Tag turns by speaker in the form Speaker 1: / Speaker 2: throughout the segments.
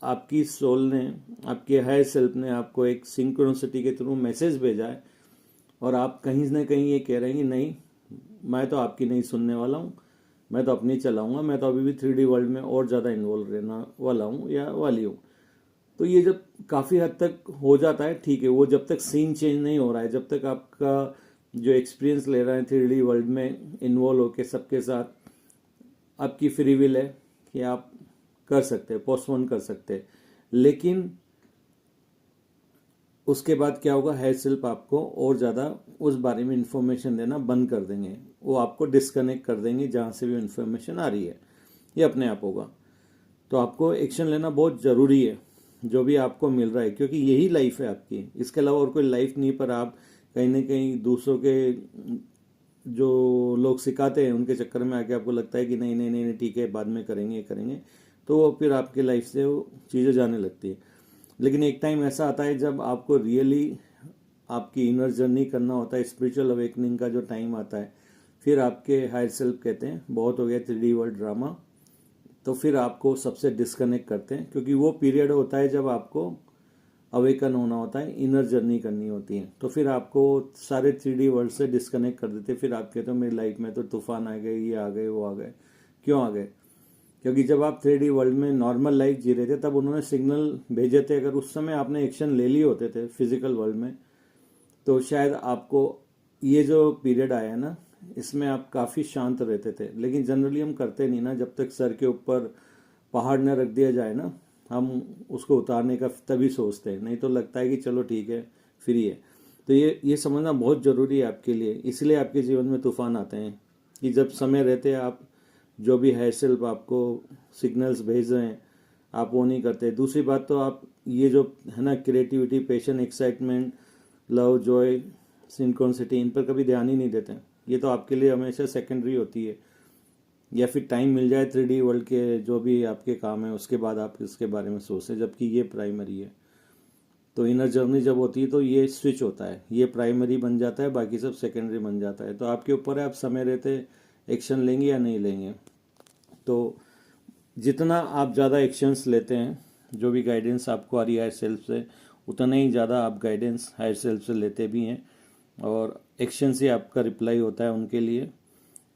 Speaker 1: आपकी सोल ने, आपके हायर सेल्फ ने आपको एक सिंक्रोनिसिटी के थ्रू मैसेज भेजा है और आप कहीं ना कहीं ये कह रहे हैं कि नहीं, मैं तो आपकी नहीं सुनने वाला हूँ, मैं तो अपनी चलाऊंगा, मैं तो अभी भी 3D वर्ल्ड में और ज़्यादा इन्वॉल्व रहना वाला हूँ या वाली हूँ। तो ये जब काफ़ी हद तक हो जाता है, ठीक है, वो जब तक सीन चेंज नहीं हो रहा है, जब तक आपका जो एक्सपीरियंस ले रहा है 3D वर्ल्ड में इन्वॉल्व होके सबके साथ, आपकी फ्री विल है कि आप कर सकते हैं, पोस्टपोन कर सकते हैं। लेकिन उसके बाद क्या होगा, हायर सेल्फ आपको और ज़्यादा उस बारे में इंफॉर्मेशन देना बंद कर देंगे, वो आपको डिस्कनेक्ट कर देंगे जहाँ से भी इंफॉर्मेशन आ रही है, ये अपने आप होगा। तो आपको एक्शन लेना बहुत ज़रूरी है जो भी आपको मिल रहा है, क्योंकि यही लाइफ है आपकी, इसके अलावा और कोई लाइफ नहीं। पर आप कहीं ना कहीं दूसरों के जो लोग सिखाते हैं उनके चक्कर में आके आपको लगता है कि नहीं नहीं नहीं ठीक है, बाद में करेंगे करेंगे, तो वो फिर आपकी लाइफ से वो चीज़ें जाने लगती है। लेकिन एक टाइम ऐसा आता है जब आपको रियली आपकी इनर जर्नी करना होता है, स्पिरिचुअल अवेकनिंग का जो टाइम आता है, फिर आपके हायर सेल्फ कहते हैं बहुत हो गया 3D वर्ल्ड ड्रामा, तो फिर आपको सबसे डिस्कनेक्ट करते हैं, क्योंकि वो पीरियड होता है जब आपको अवेकन होना होता है, इनर जर्नी करनी होती है। तो फिर आपको सारे 3D वर्ल्ड से डिस्कनेक्ट कर देते हैं। फिर आप कहते हो मेरी लाइफ में तो तूफान आ गए, ये आ गए, वो आ गए। क्यों आ गए? क्योंकि जब आप 3D वर्ल्ड में नॉर्मल लाइफ जी रहे थे तब उन्होंने सिग्नल भेजे थे, अगर उस समय आपने एक्शन ले लिए होते थे फिजिकल वर्ल्ड में, तो शायद आपको ये जो पीरियड आया है ना, इसमें आप काफ़ी शांत रहते थे। लेकिन जनरली हम करते नहीं ना, जब तक सर के ऊपर पहाड़ न रख दिया जाए ना, हम उसको उतारने का तभी सोचते हैं, नहीं तो लगता है कि चलो ठीक है, फ्री है। तो ये समझना बहुत ज़रूरी है आपके लिए, इसलिए आपके जीवन में तूफान आते हैं कि जब समय रहते आप जो भी है सेल्फ आपको सिग्नल्स भेज रहे हैं, आप वो नहीं करते। दूसरी बात तो आप ये जो है ना creativity, passion, excitement, love, joy, synchronicity, इन पर कभी ध्यान ही नहीं देते। ये तो आपके लिए हमेशा सेकेंडरी होती है, या फिर टाइम मिल जाए 3D वर्ल्ड के जो भी आपके काम है उसके बाद आप इसके बारे में सोचते, जबकि ये प्राइमरी है। तो इनर जर्नी जब होती है तो ये स्विच होता है, ये प्राइमरी बन जाता है, बाकी सब सेकेंडरी बन जाता है। तो आपके ऊपर है, आप समय रहते एक्शन लेंगे या नहीं लेंगे। तो जितना आप ज़्यादा एक्शंस लेते हैं, जो भी गाइडेंस आपको आ रही है हायर सेल्फ से, उतना ही ज़्यादा आप गाइडेंस हायर सेल्फ से लेते भी हैं, और एक्शन से आपका रिप्लाई होता है उनके लिए,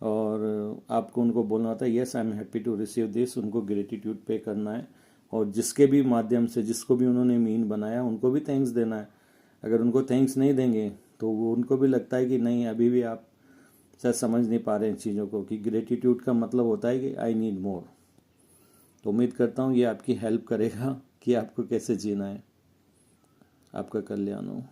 Speaker 1: और आपको उनको बोलना होता है yes I am happy to receive this, उनको ग्रेटिट्यूड पे करना है, और जिसके भी माध्यम से, जिसको भी उन्होंने मीन बनाया उनको भी थैंक्स देना है। अगर उनको थैंक्स नहीं देंगे तो वो उनको भी लगता है कि नहीं, अभी भी आप शायद समझ नहीं पा रहे हैं चीज़ों को, कि ग्रेटिट्यूड का मतलब होता है कि आई नीड मोर। तो उम्मीद करता हूँ ये आपकी हेल्प करेगा कि आपको कैसे जीना है। आपका कल्याण हो।